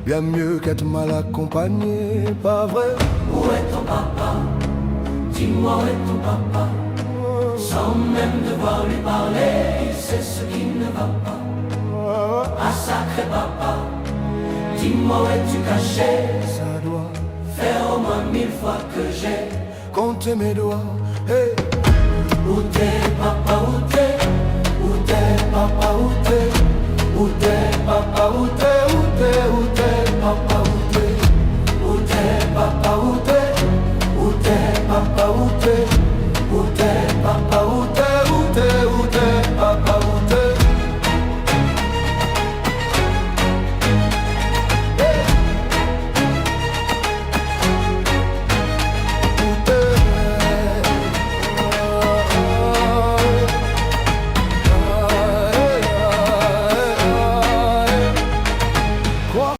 bien mieux qu'être mal accompagné, pas vrai? Où est ton papa? Dis-moi où est ton papa? Sans même devoir lui parler, il sait ce qui ne va pas. Ah sacré papa, dis-moi où es-tu caché? Ça doit faire au moins 1000 fois que j'ai compté mes doigts. Hey. Où t'es papa, où t'es? Où t'es papa, où t'es? Où t'es papa, où t'es?